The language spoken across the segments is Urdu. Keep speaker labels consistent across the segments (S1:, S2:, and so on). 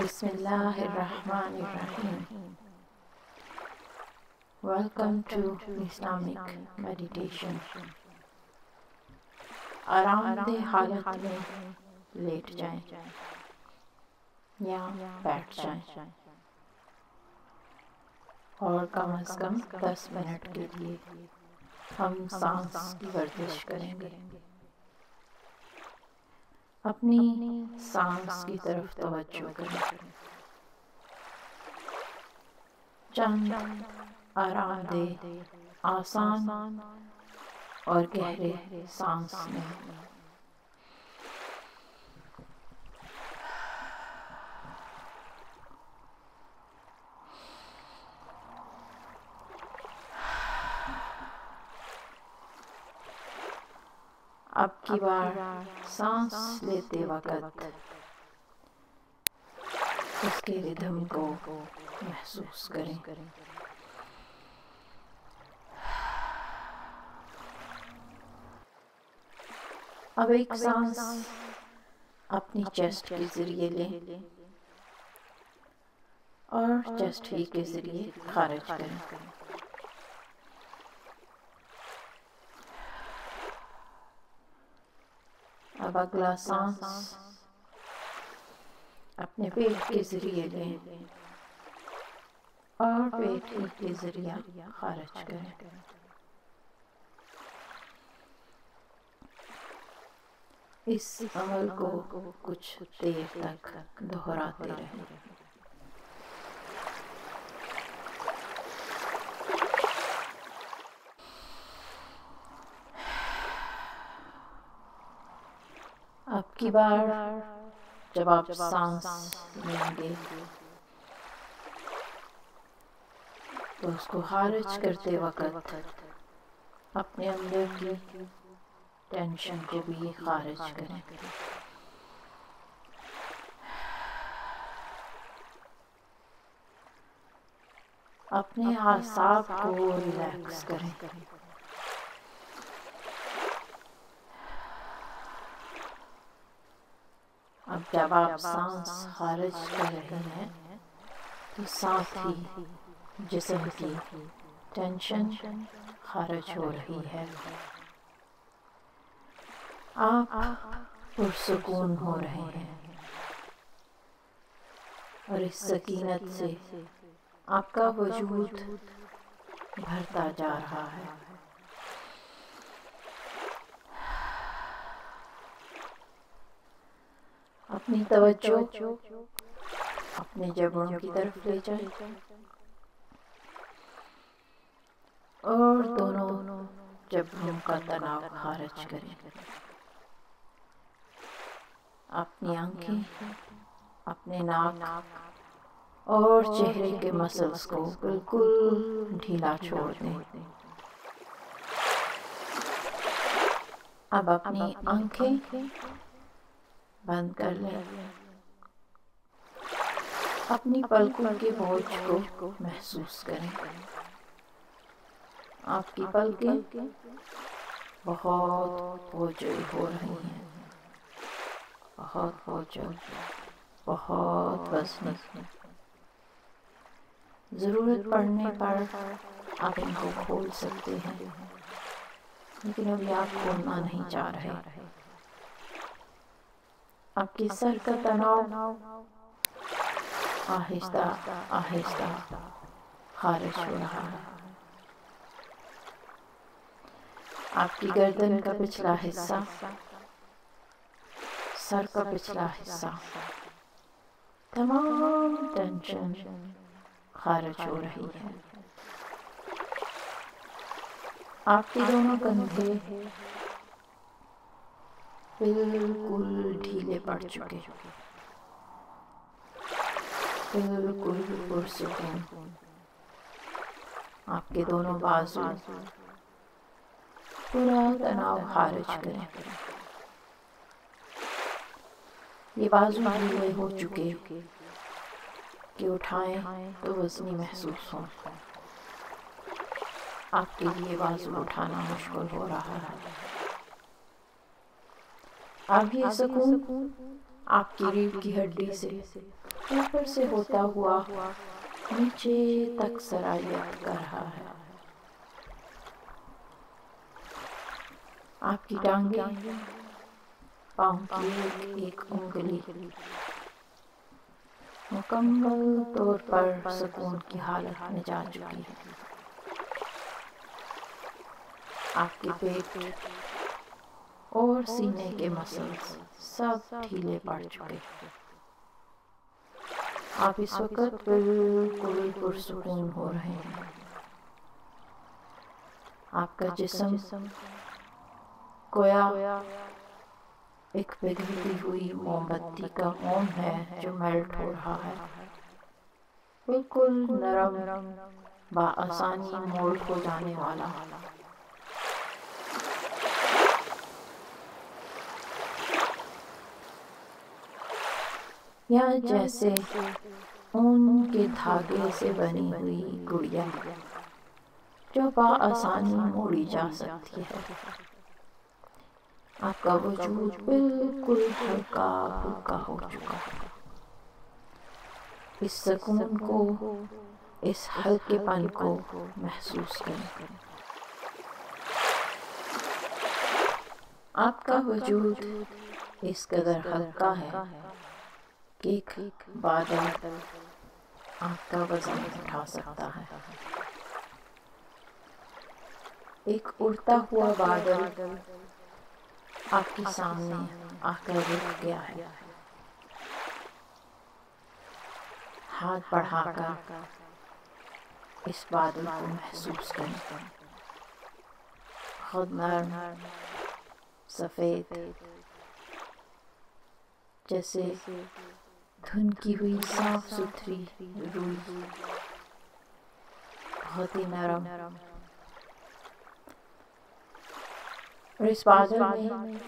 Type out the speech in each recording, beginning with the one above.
S1: بسم اللہ الرحمن الرحیم. Welcome to Islamic meditation. آرام دہ حالت میں لیٹ جائیں یا بیٹھ جائیں اور کم از کم 10 منٹ کے لیے ہم سانس کی ورزش کریں گے. اپنی سانس کی طرف توجہ کریں. چند آرام دہ آسان اور گہرے سانس لیں. اب کی بار سانس لیتے وقت اس کے ردھم کو محسوس کریں. اب ایک سانس اپنی چیسٹ کے ذریعے لیں اور چیسٹ ہی کے ذریعے خارج کریں. اب اگلا سانس اپنے پیٹ کے ذریعے لیں اور پیٹ ہی کے ذریعے خارج کریں. اس عمل کو کچھ دیر تک دہراتے رہیں. اب کی بار جب آپ سانس لیں گے تو اس کو خارج کرتے وقت اپنے اندر کی ٹینشن کو بھی خارج کریں. اپنے اعصاب کو ریلیکس کریں. اب جب آپ سانس خارج کر رہے ہیں تو ساتھ ہی جسم کی ٹینشن خارج ہو رہی ہے. آپ پرسکون ہو رہے ہیں اور اس سکینت سے آپ کا وجود بھرتا جا رہا ہے. اپنی توجہ اپنے جبڑوں کی طرف لے جائیں اور دونوں جبڑوں کا تناؤ خارج کریں. اپنی آنکھیں اپنے ناک اور چہرے کے مسلز کو بالکل ڈھیلا چھوڑ دیں. اب اپنی آنکھیں بند کر لیں. اپنی پلکوں کے بوجھ کو محسوس کریں. آپ کی پلکیں بہت بوجھل ہو رہی ہیں، بہت بوجھل، بہت وزنی. ضرورت پڑنے پر آپ ان کو کھول سکتے ہیں لیکن ابھی آپ کھولنا نہیں چاہ رہے. آپ کے سر کا تناؤ آہستہ آہستہ خارج ہو رہا ہے. آپ کی گردن کا پچھلا حصہ، سر کا پچھلا حصہ، تمام ٹینشن خارج ہو رہی ہے. آپ کے دونوں کندھے بالکل ڈھیلے پڑ چکے، بالکل پرسکون. آپ کے دونوں بازو پورا تناؤ خارج کریں. یہ بازو ڈھیلے ہو چکے کہ اٹھائیں تو وزنی محسوس ہو. آپ کے لیے بازو اٹھانا مشکل ہو رہا ہے. اب یہ سکون آپ کی ریڑھ کی ہڈی سے اوپر سے ہوتا ہوا نیچے تک سرایت کر رہا ہے۔ آپ کی ٹانگیں پاؤں کی ایک انگلی مکمل طور پر سکون کی حالت میں جا چکی ہے۔ آپ کے پیٹ اور سینے کے مسلز سب ڈھیلے پڑ چکے۔ آپ اس وقت بالکل پرسکون ہو رہے ہیں۔ آپ کا جسم گویا ایک پگھلتی ہوئی موم بتی کا موم ہے جو میلٹ ہو رہا ہے، بالکل نرم، بآسانی مولڈ ہو جانے والا۔ یا جیسے اون کے دھاگے سے بنی ہوئی گڑیا جو بآسانی موڑی جا سکتی ہے۔ آپ کا وجود بالکل ہلکا پھلکا ہو چکا ہے۔ اس سکون کو، اس ہلکے پن کو محسوس کریں۔ آپ کا وجود اس قدر ہلکا ہے کہ ایک بادل آپ کا وزن اٹھا سکتا ہے۔ ایک اڑتا ہوا بادل آپ کے سامنے آ کر رک گیا ہے۔ ہاتھ بڑھا کر اس بادل کو محسوس کریں۔ خود نرم، سفید، جیسے دھنکی ہوئی صاف ستھری روئی، بہت ہی نرم۔ اور اس بادل میں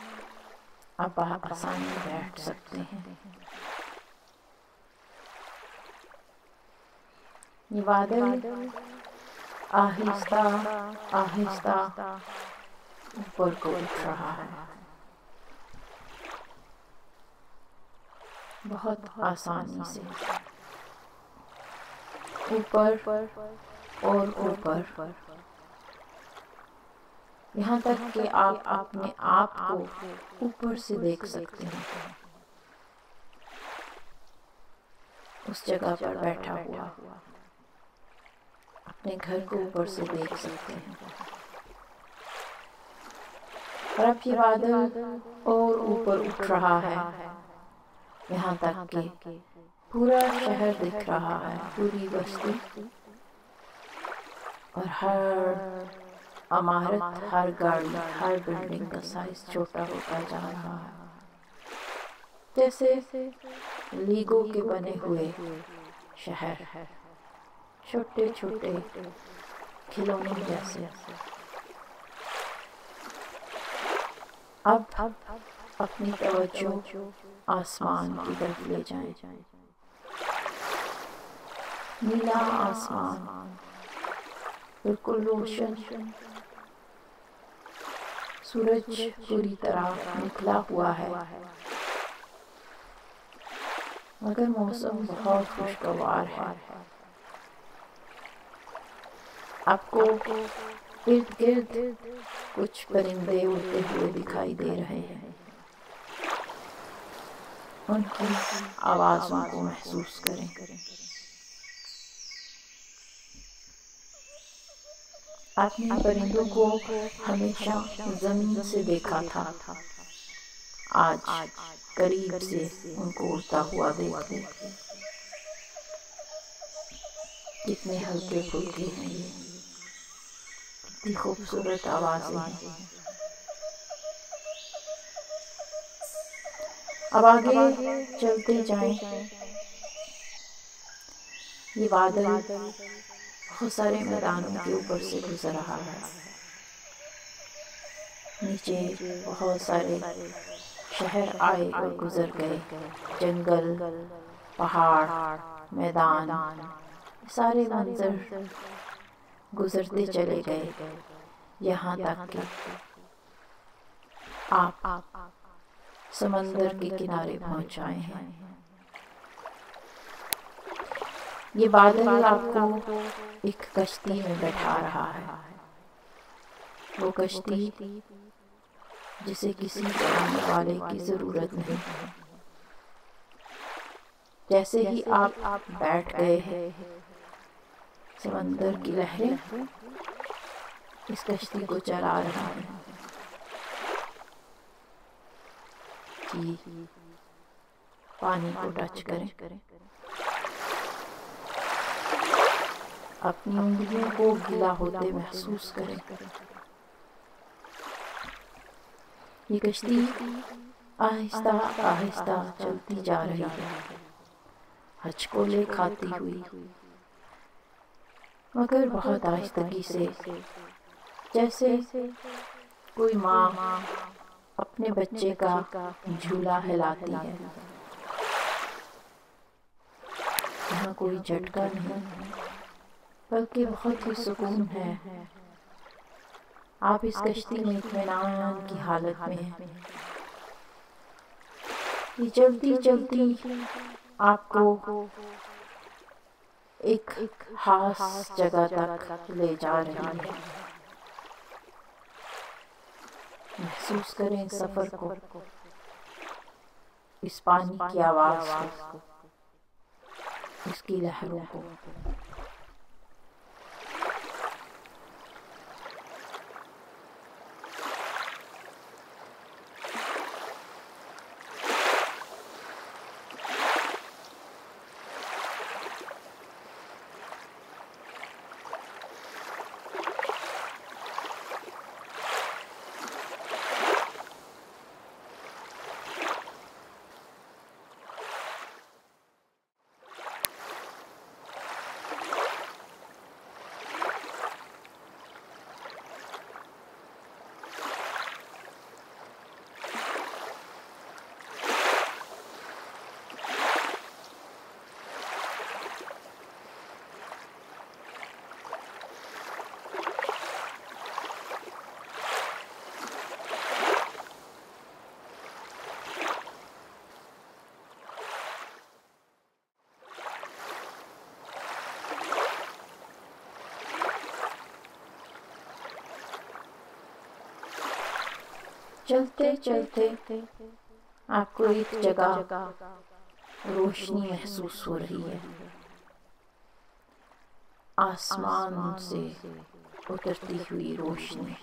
S1: آپ آسانی بیٹھ سکتے ہیں۔ یہ بادل آہستہ آہستہ اوپر کو اٹھ رہا ہے، بہت آسانی سے اوپر اور اوپر، یہاں تک کہ آپ اپنے آپ کو اوپر سے دیکھ سکتے ہیں، اس جگہ پر بیٹھا ہوا اپنے گھر کو اوپر سے دیکھ سکتے ہیں۔ اور اب یہ بادل اور اوپر اٹھ رہا ہے، یہاں تک کہ پورا شہر دکھ رہا ہے، پوری بستی اور ہر عمارت، ہر گاڑی، ہر بلڈنگ کا سائز چھوٹا ہوتا جا رہا ہے، جیسے لیگو کے بنے ہوئے شہر، چھوٹے چھوٹے کھلونے جیسے۔ اب اپنی توجہ آسمان کی طرف لے جائیں۔ نیلا آسمان، بالکل روشن، سورج پوری طرح نکلا ہوا ہے، مگر موسم بہت خوشگوار ہے۔ آپ کو ارد گرد کچھ پرندے اڑتے ہوئے دکھائی دے رہے ہیں، ان کی آوازوں کو محسوس کریں۔ آپ نے پرندوں کو ہمیشہ زمین سے دیکھا تھا، آج قریب سے ان کو اڑتا ہوا دیکھ لیں۔ کتنے ہلکے پھلکے ہیں یہ، کتنی خوبصورت آوازیں ہیں۔ اب آگے چلتے جائیں۔ یہ بادل بہت سارے میدانوں کے اوپر سے گزر رہا ہے، نیچے بہت سارے شہر آئے اور گزر گئے، جنگل، پہاڑ، میدان، سارے منظر گزرتے چلے گئے، یہاں تک کہ آپ سمندر کے کنارے پہنچ آئے ہیں۔ یہ بادل آپ کو ایک کشتی میں بٹھا رہا ہے، وہ کشتی جسے کسی چلانے والے کی ضرورت نہیں۔ جیسے ہی آپ بیٹھ گئے ہیں، سمندر کی لہریں اس کشتی کو چلا رہی ہیں کہ پانی کو ٹچ کریں، اپنی انگلیوں کو گیلا ہوتے محسوس کریں۔ یہ کشتی آہستہ آہستہ چلتی جا رہی ہے، ہچکولے کھاتی ہوئی، مگر بہت آہستگی سے، جیسے کوئی ماں اپنے بچے کا جھولا ہلاتی ہے۔ یہاں کوئی جھٹکا نہیں، بلکہ بہت ہی سکون ہے۔ آپ اس کشتی میں اطمینان کی حالت میں ہیں۔ یہ چلتی چلتی آپ کو ایک خاص جگہ تک لے جا رہی ہے۔ محسوس کریں اس سفر کو، اس پانی کی آواز کو، اس کی لہروں کو۔ چلتے چلتے آپ کو ایک جگہ روشنی محسوس ہو رہی ہے، آسمان سے اترتی ہوئی روشنی،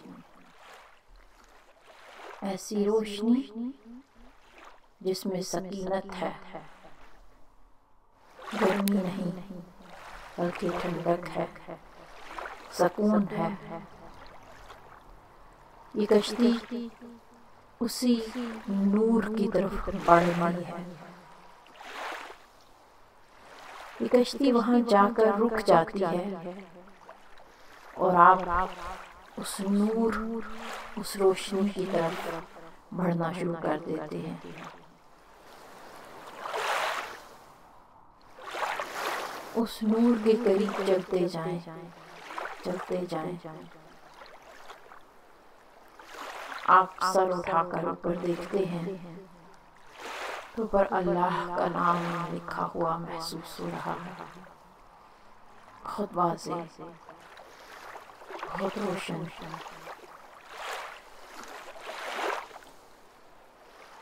S1: ایسی روشنی جس میں سکینت ہے، گرمی نہیں بلکہ ٹھنڈک ہے، سکون ہے۔ یہ کشتی اسی نور کی طرف بڑھ رہی ہے۔ یہ کشتی وہاں جا کر رک جاتی ہے اور آپ اس نور، اس روشنی کی طرف بڑھنا شروع کر دیتے ہیں۔ اس نور کے قریب چلتے جائیں، چلتے جائیں۔ آپ سر اٹھا کر اوپر دیکھتے ہیں تو پر اللہ کا نام لکھا ہوا محسوس ہو رہا ہے، بہت واضح، بہت روشن۔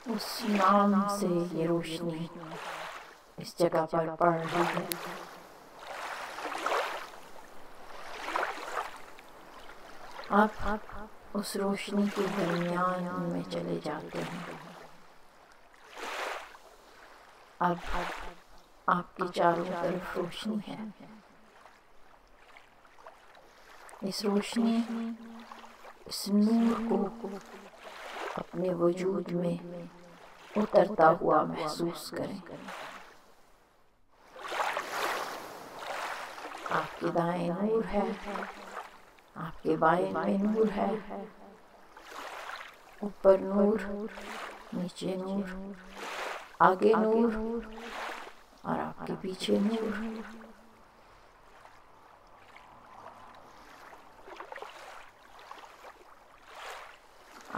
S1: اس نام سے یہ روشنی اس جگہ پر پڑ رہی ہے۔ آپ اس روشنی کے درمیان میں چلے جاتے ہیں۔ اب آپ کی چاروں طرف روشنی ہے۔ اس روشنی، اس نور کو اپنے وجود میں اترتا ہوا محسوس کریں۔ آپ کے دائیں نور ہے، آپ کے بائیں میں نور ہے، اوپر نور، نیچے نور، آگے نور اور آپ کے پیچھے نور۔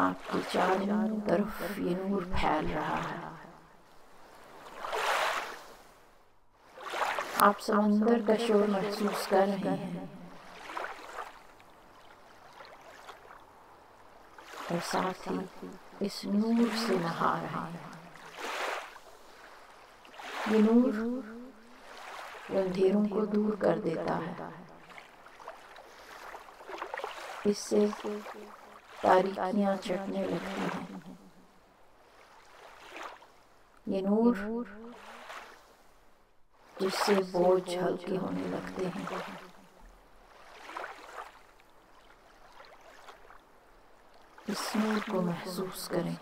S1: آپ کی چاروں طرف یہ نور پھیل رہا ہے۔ آپ سمندر کا شور محسوس کر رہے ہیں اور ساتھ ہی اس نور سے نہا رہے ہیں۔ یہ نور اندھیروں کو دور کر دیتا ہے، اس سے تاریکیاں چھٹنے لگتی ہیں۔ یہ نور جس سے بوجھ ہلکے ہونے لگتے ہیں، اس نور کو محسوس کریں۔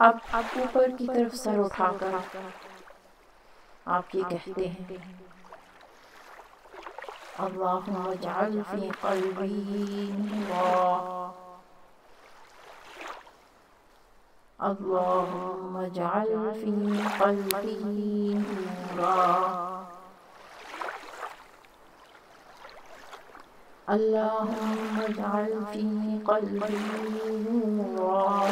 S1: اب اوپر کی طرف سر اٹھا کر آپ یہ کہتے ہیں، اللہم اجعل فی قلبی نورا، اللہم اجعل فی قلبی نورا، اللہم اجعل فی قلبی نورا۔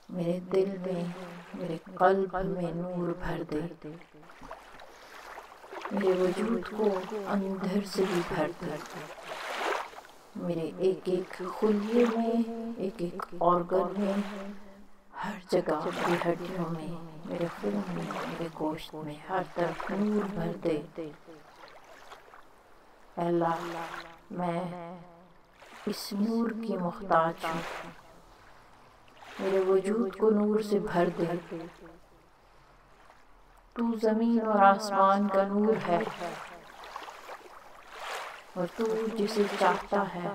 S1: میرے دل میں، میرے قلب میں نور بھر دے، میرے وجود کو اندر سے بھی بھر دے، میرے ایک ایک خلیے میں، ایک ایک آرگن میں، ہر جگہ، میری ہڈیوں میں، میرے خون میں، میرے گوشت میں، ہر طرف نور بھر دے۔ اے اللہ، میں اس نور کی محتاج ہوں، میرے وجود کو نور سے بھر دے۔ تو زمین اور آسمان کا نور ہے اور تو جسے چاہتا ہے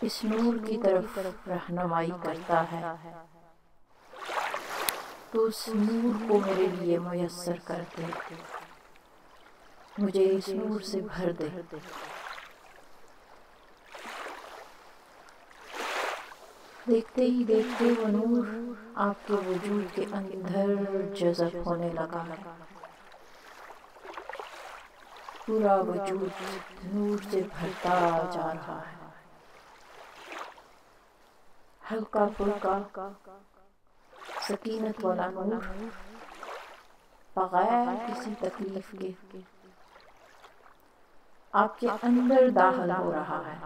S1: اس نور کی طرف رہنمائی کرتا ہے، تو اس نور کو میرے لیے میسر کر دے، مجھے اس نور سے بھر دے۔ دیکھتے ہی دیکھتے وہ نور آپ کے وجود کے اندر جذب ہونے لگا، پورا وجود نور سے بھرتا جا رہا ہے، ہلکا پھلکا سکینت والا نور، بغیر کسی تکلیف کے آپ کے اندر داخل ہو رہا ہے۔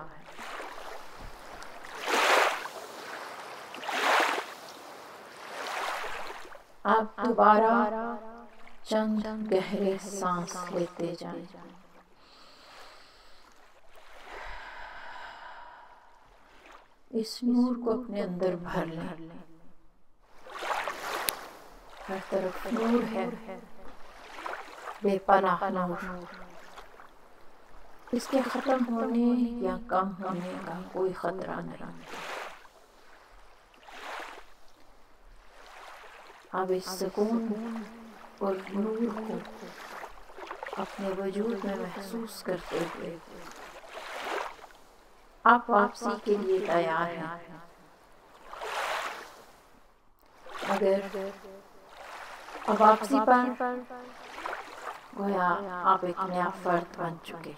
S1: آپ دوبارہ چند گہرے سانس لیتے جائیں، اس نور کو اپنے اندر بھر لیں، ہر طرف نور ہے، بے پناہ نور، اس کے ختم ہونے یا کم ہونے کا کوئی خطرہ نہیں۔ اب اس سکون اور نور کو اپنے وجود میں محسوس کرتے ہوئے آپ واپسی کے لیے تیار ہیں۔ مگر اب واپسی پر گویا آپ ایک نیا فرد بن چکے،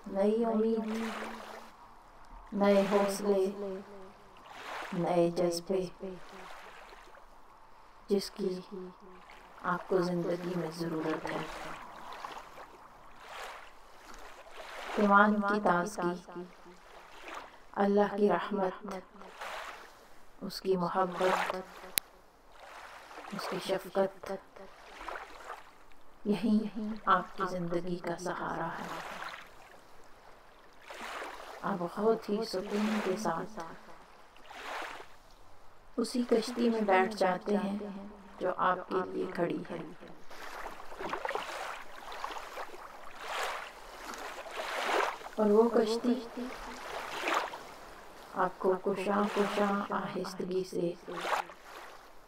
S1: نئی امید، نئے حوصلے، نئے جذبے، جس کی آپ کو زندگی میں ضرورت ہے۔ ایمان کی تازگی، اللہ کی رحمت، اس کی محبت، اس کی شفقت، یہی آپ کی زندگی کا سہارا ہے۔ آپ بہت ہی سکون کے ساتھ اسی کشتی میں بیٹھ جاتے ہیں جو آپ کے لیے کھڑی ہے۔ اور وہ کشتی آپ کو کشاں کشاں آہستگی سے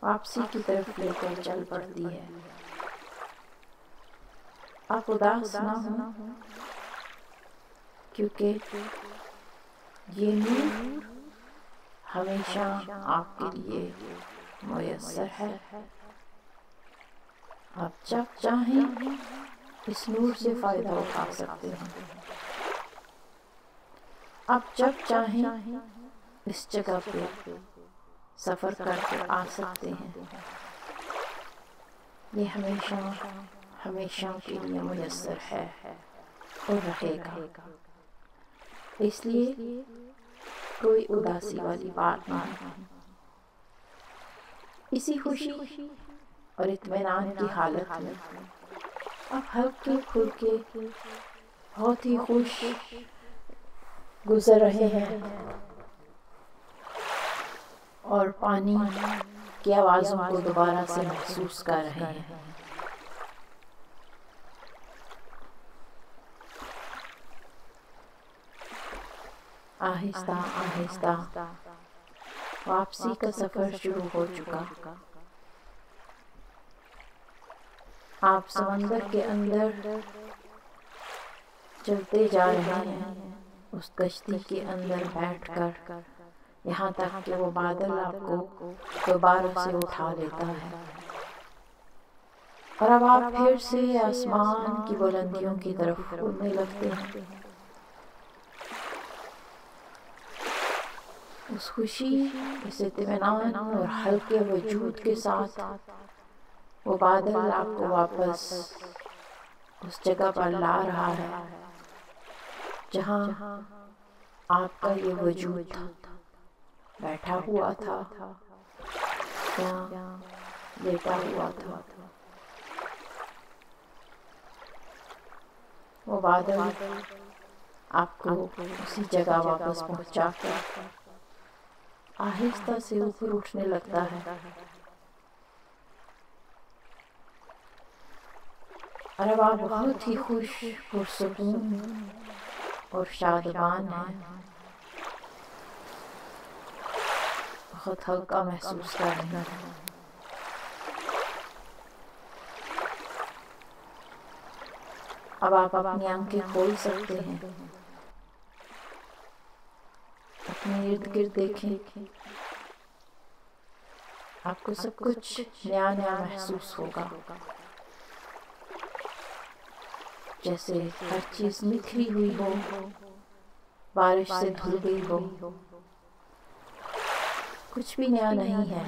S1: واپسی کی طرف لے کر چل پڑتی ہے۔ آپ اداس نہ ہوں، کیونکہ یہ نور ہمیشہ آپ کے لیے میسر ہے۔ آپ جب چاہیں اس نور سے فائدہ اٹھا سکتے ہیں، آپ جب چاہیں اس جگہ پہ سفر کر کے آ سکتے ہیں، یہ ہمیشہ ہمیشہ کے لیے میسر ہے اور رہے گا۔ اس لیے کوئی اداسی والی بات نہیں، اسی خوشی اور اطمینان کی حالت میں اب ہلکے پھلکے بہت ہی خوش گزر رہے ہیں اور پانی کی آوازوں کو دوبارہ سے محسوس کر رہے ہیں۔ آہستہ آہستہ واپسی کا سفر شروع ہو چکا۔ آپ سمندر کے اندر چلتے جا رہے ہیں، اس کشتی کے اندر بیٹھ کر، یہاں تک کہ وہ بادل آپ کو دوبارہ سے اٹھا لیتا ہے اور اب آپ پھر سے آسمان کی بلندیوں کی طرف اڑنے لگتے ہیں۔ اس خوشی، اس اطمینان اور ہلکے وجود کے ساتھ وہ بادل آپ کو واپس اس جگہ پر لا رہا ہے جہاں آپ کا یہ وجود بیٹھا ہوا تھا یا لیٹا ہوا تھا۔ وہ بادل آپ کو اسی جگہ واپس پہنچا کر آہستہ سے اوپر اٹھنے لگتا ہے اور اب آپ بہت ہی خوش، پرسکون اور شادمان ہیں، بہت ہلکا محسوس کر رہے ہیں۔ اب آپ اپنی آنکھیں کھول سکتے ہیں، اپنے ارد گرد دیکھیں، آپ کو سب کچھ نیا نیا محسوس ہوگا، جیسے ہر چیز نکھری ہوئی ہو، بارش سے دھل گئی ہو، کچھ بھی نیا نہیں ہے،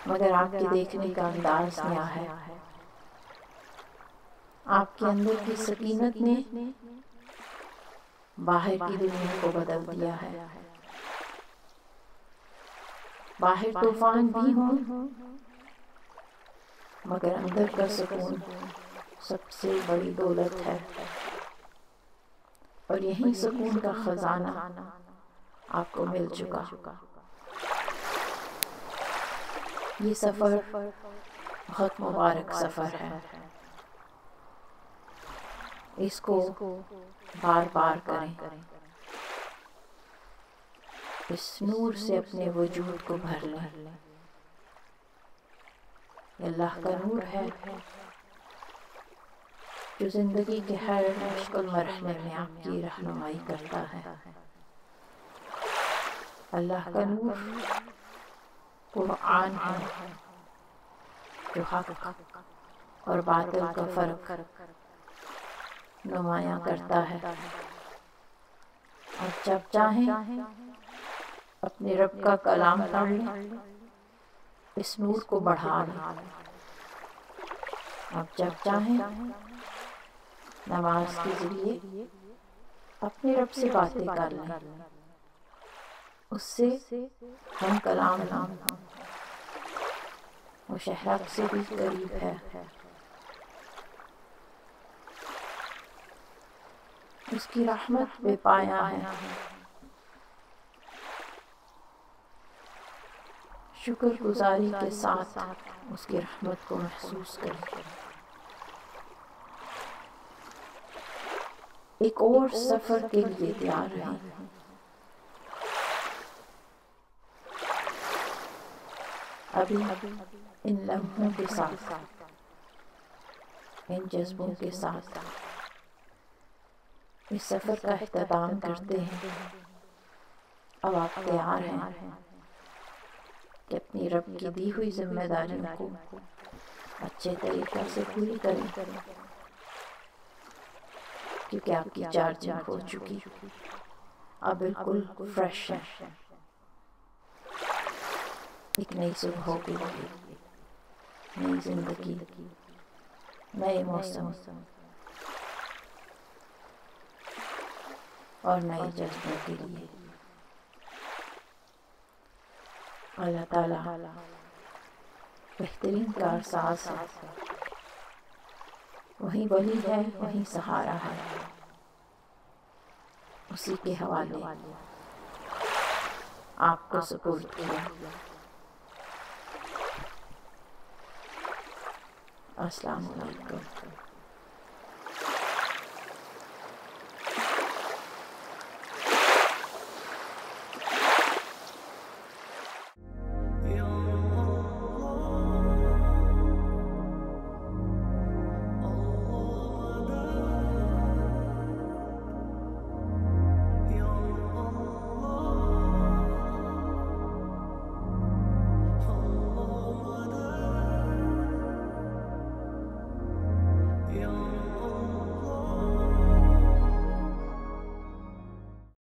S1: مگر آپ کے دیکھنے کا انداز نیا ہے۔ آپ کے اندر کی سکینت نے باہر کی دنیا کو بدل دیا ہے۔ باہر طوفان بھی ہوں مگر اندر کا سکون سب سے بڑی دولت ہے، اور یہی سکون کا خزانہ آپ کو مل چکا۔ یہ سفر بہت مبارک سفر ہے، اس کو بار بار کریں، اس نور سے اپنے وجود کو بھر لیں۔ یہ اللہ کا نور ہے جو زندگی کے ہر مشکل مرحلے میں آپ کی رہنمائی کرتا ہے۔ اللہ کا نور قرآن ہے جو حق اور باطل کا فرق نمایاں کرتا ہے، اور جب چاہیں اپنے رب کا کلام پڑھ لیں، اس نور کو بڑھا لیں۔ اب جب چاہیں نماز کے ذریعے اپنے رب سے باتیں کر لیں، اس سے ہم کلام ہوں، وہ شہرک سے بھی قریب ہے۔ اس کی رحمت بے پایاں ہے۔ شکر گزاری کے ساتھ اس کی رحمت کو محسوس کریں۔ ایک اور سفر کے لیے تیار رہیں۔ ابھی ان لمحوں کے ساتھ، ان جذبوں کے ساتھ اس سفر کا اختتام کرتے ہیں۔ اب آپ تیار ہیں کہ اپنی رب کی دی ہوئی ذمہ داریوں کو اچھے طریقے سے پوری کریں، کیونکہ آپ کی چارجنگ ہو چکی، اب بالکل فریش ہے۔ ایک نئی صبح کے لیے، نئی زندگی، نئے موسم اور نئے جذبوں کے لیے۔ اللہ تعالیٰ بہترین کارساز ہے، وہی ولی ہے، وہی سہارا ہے، اسی کے حوالے آپ کو سپرد کیا۔ السلام علیکم۔